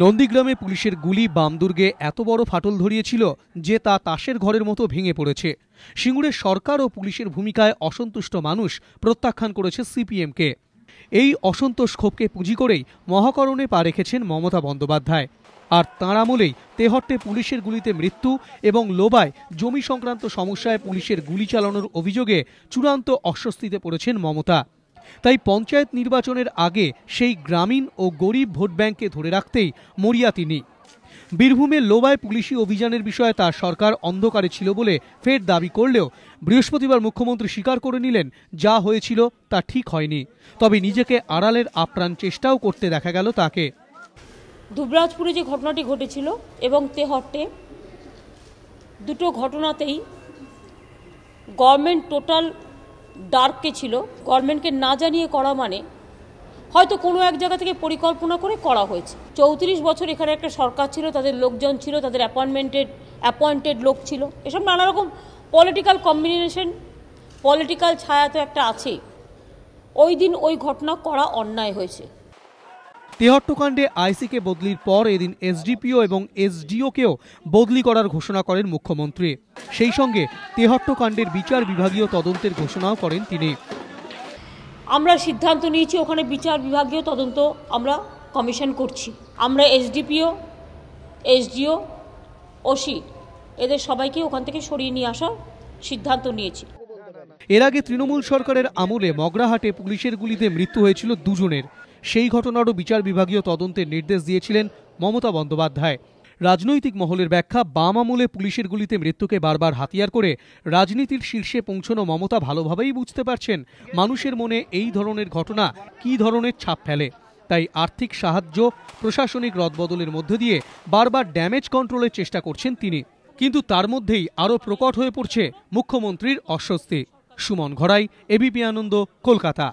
নন্দীগ্রামে পুলিশের গুলি বামদুর্গে এত বড় ফাটল ধরিয়েছিল যে তা তাসের ঘরের মতো ভেঙে পড়েছে। সিঙ্গুরের সরকার ও পুলিশের ভূমিকায় অসন্তুষ্ট মানুষ প্রত্যাখ্যান করেছে সিপিএমকে। এই অসন্তোষ ক্ষোভকে পুঁজি করেই মহাকরণে পা রেখেছেন মমতা বন্দ্যোপাধ্যায়। আর তাঁর আমলেই তেহট্টে পুলিশের গুলিতে মৃত্যু এবং লোবায় জমি সংক্রান্ত সমস্যায় পুলিশের গুলি চালানোর অভিযোগে চূড়ান্ত অস্বস্তিতে পড়েছেন মমতা। তাই পঞ্চায়েত নির্বাচনের আগে সেই গ্রামীণ ও গরিব ভোট ব্যাংককে ধরে রাখতেই মরিয়া তিনি। বীরভূমের লোবায় পুলিশি অভিযানের বিষয়ে তার সরকার অন্ধকারে ছিল বলে ফের দাবি করলেও বৃহস্পতিবার মুখ্যমন্ত্রী স্বীকার করে নিলেন যা হয়েছিল তা ঠিক হয়নি, তবে নিজেকে আড়ালের আপ্রাণ চেষ্টাও করতে দেখা গেল তাকে। দুবরাজপুরে যে ঘটনাটি ঘটেছিল এবং তেহট্টে, দুটো ঘটনাতেই গভর্নমেন্ট টোটাল ডার্কে ছিল। গভর্নমেন্টকে না জানিয়ে করা মানে হয়তো কোনো এক জায়গা থেকে পরিকল্পনা করে করা হয়েছে। 34 বছর এখানে একটা সরকার ছিল, তাদের লোকজন ছিল, তাদের অ্যাপয়েন্টেড লোক ছিল, এসব নানা রকম পলিটিক্যাল কম্বিনেশন, পলিটিক্যাল ছায়া তো একটা আছে। ওই দিন ওই ঘটনা করা অন্যায় হয়েছে। তেহট্টকাণ্ডে আইসিকে বদলির পর এদিন এসডিপিও এবং এসডিওকেও বদলি করার ঘোষণা করেন মুখ্যমন্ত্রী। সেই সঙ্গে তেহট্টকাণ্ডের বিচার বিভাগীয় তদন্তের ঘোষণাও করেন তিনি। আমরা সিদ্ধান্ত নিয়েছি ওখানে বিচার বিভাগীয় তদন্ত আমরা কমিশন করছি। আমরা এসডিপিও, এসডিও, ওসি এদের সবাইকে ওখান থেকে সরিয়ে নিয়ে আসার সিদ্ধান্ত নিয়েছি। এর আগে তৃণমূল সরকারের আমলে মগরাহাটে পুলিশের গুলিতে মৃত্যু হয়েছিল দুজনের। সেই ঘটনারও বিচার বিভাগীয় তদন্তের নির্দেশ দিয়েছিলেন মমতা বন্দ্যোপাধ্যায়। রাজনৈতিক মহলের ব্যাখ্যা, বাম আমলে পুলিশের গুলিতে মৃত্যুকে বারবার হাতিয়ার করে রাজনীতির শীর্ষে পৌঁছানো মমতা ভালোভাবেই বুঝতে পারছেন মানুষের মনে এই ধরনের ঘটনা কী ধরনের ছাপ ফেলে। তাই আর্থিক সাহায্য, প্রশাসনিক রদবদলের মধ্য দিয়ে বারবার ড্যামেজ কন্ট্রোলের চেষ্টা করছেন তিনি। কিন্তু তার মধ্যেই আরও প্রকট হয়ে পড়ছে মুখ্যমন্ত্রীর অস্বস্তি। সুমন ঘড়াই, এবিপি আনন্দ, কলকাতা।